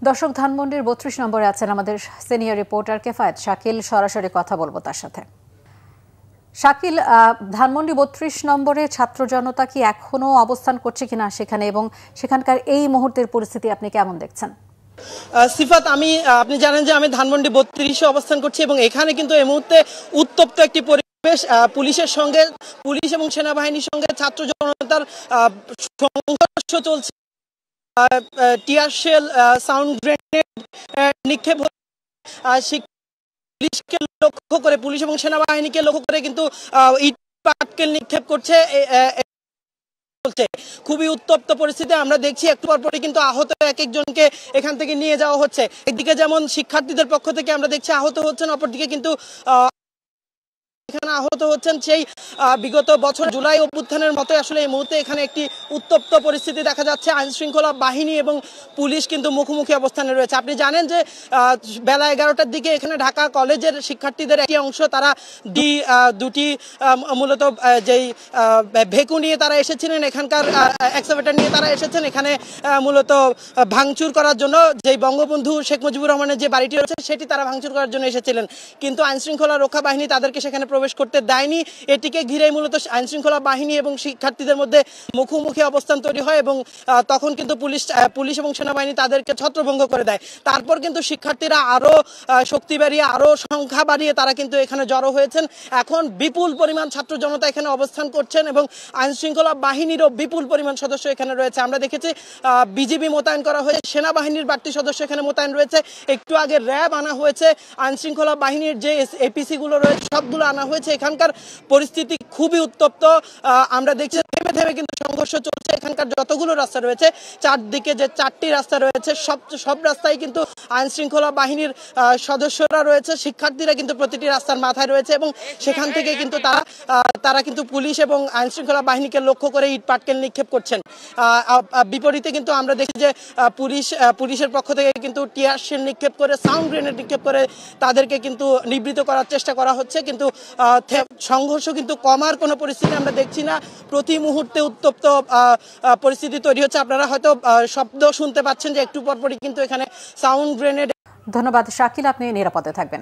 দর্শক, ধানমন্ডির ৩২ নম্বরে আছেন আমাদের সিনিয়র রিপোর্টার কেফায়েত শাকিল। সরাসরি কথা বলবো তার সাথে। শাকিল, ধানমন্ডি ৩২ নম্বরে ছাত্র জনতা কি এখনো অবস্থান করছে কিনা সেখানে, এবং সেখানকার এই মুহূর্তের পরিস্থিতি আপনি কেমন দেখছেন? সিফাত, আপনি জানেন যে আমি ধানমন্ডি ৩২-এ অবস্থান করছি এবং এখানে কিন্তু এই মুহূর্তে উত্তপ্ত একটি পরিবেশ। পুলিশ এবং সেনাবাহিনীর সঙ্গে ছাত্র জনতার সংঘর্ষ চলছে। টিয়ার শেল, সাউন্ড গ্রেনেড নিক্ষেপ পুলিশকে লক্ষ্য করে, পুলিশ এবং সেনাবাহিনীকে লক্ষ্য করে কিন্তু ইট পাটকেল নিক্ষেপ করছে। খুবই উত্তপ্ত পরিস্থিতি আমরা দেখছি। একটু পরপরই কিন্তু আহত এক একজনকে এখান থেকে নিয়ে যাওয়া হচ্ছে। একদিকে যেমন শিক্ষার্থীদের পক্ষ থেকে আমরা দেখছি আহত হচ্ছেন, অপরদিকে কিন্তু এখানে আহত হচ্ছেন সেই বিগত বছর জুলাই অভ্যুত্থানের মতো আসলে এই মুহূর্তে এখানে একটি উত্তপ্ত পরিস্থিতি দেখা যাচ্ছে। আইন শৃঙ্খলা বাহিনী এবং পুলিশ কিন্তু মুখোমুখি অবস্থানে রয়েছে। আপনি জানেন যে বেলা ১১টার দিকে এখানে ঢাকা কলেজের শিক্ষার্থীদের একটি অংশ তারা দুটি মূলত যেই ভেকু নিয়ে তারা এসেছিলেন, এখানকার এক্সকাভেটর নিয়ে তারা এসেছেন এখানে মূলত ভাঙচুর করার জন্য। যেই বঙ্গবন্ধু শেখ মুজিবুর রহমানের যে বাড়িটি রয়েছে সেটি তারা ভাঙচুর করার জন্য এসেছিলেন, কিন্তু আইন শৃঙ্খলা রক্ষা বাহিনী তাদেরকে সেখানে প্রবেশ করতে দেয়নি। এটিকে ঘিরেই মূলত আইন শৃঙ্খলা বাহিনী এবং শিক্ষার্থীদের মধ্যে মুখোমুখি অবস্থান তৈরি হয় এবং তখন কিন্তু পুলিশ এবং সেনাবাহিনী তাদেরকে ছত্রভঙ্গ করে দেয়। তারপর কিন্তু শিক্ষার্থীরা আরো শক্তি বাড়িয়ে, আরো সংখ্যা বাড়িয়ে তারা কিন্তু এখানে জড়ো হয়েছেন। এখন বিপুল পরিমাণ ছাত্র জনতা এখানে অবস্থান করছেন এবং আইন শৃঙ্খলা বাহিনীরও বিপুল পরিমাণ সদস্য এখানে রয়েছে। আমরা দেখেছি বিজিবি মোতায়েন করা হয়েছে, সেনাবাহিনীর বাড়তি সদস্য এখানে মোতায়েন রয়েছে। একটু আগে র্যাব আনা হয়েছে, আইন শৃঙ্খলা বাহিনীর যে এপিসি গুলো রয়েছে সবগুলো আনা হয়েছে। এখানকার পরিস্থিতি খুবই উত্তপ্ত। আমরা দেখছি থেমে থেমে কিন্তু সংঘর্ষ চলছে। এখানকার যতগুলো রাস্তা রয়েছে, চারদিকে যে 4টি রাস্তা রয়েছে সব রাস্তায় কিন্তু আইন শৃঙ্খলা বাহিনীর সদস্যরা রয়েছে। শিক্ষার্থীরা কিন্তু প্রতিটি রাস্তার মাথায় রয়েছে এবং সেখান থেকে কিন্তু তারা কিন্তু পুলিশ এবং আইন শৃঙ্খলা বাহিনীকে লক্ষ্য করে ইট পাটকেল নিক্ষেপ করছেন। বিপরীতে কিন্তু আমরা দেখি যে পুলিশের পক্ষ থেকে কিন্তু টিয়ার শেল নিক্ষেপ করে, সাউন্ড গ্রেনেড নিক্ষেপ করে তাদেরকে কিন্তু নিবৃত করার চেষ্টা করা হচ্ছে, কিন্তু সংঘর্ষ কিন্তু কমার কোনো পরিস্থিতি আমরা দেখছি না। প্রতি মুহূর্তে উত্তপ্ত পরিস্থিতি তৈরি হচ্ছে। আপনারা হয়তো শব্দ শুনতে পাচ্ছেন যে একটু পরপরই কিন্তু এখানে সাউন্ড গ্রেনেড। ধন্যবাদ শাকিল, আপনি নিরাপদে থাকবেন।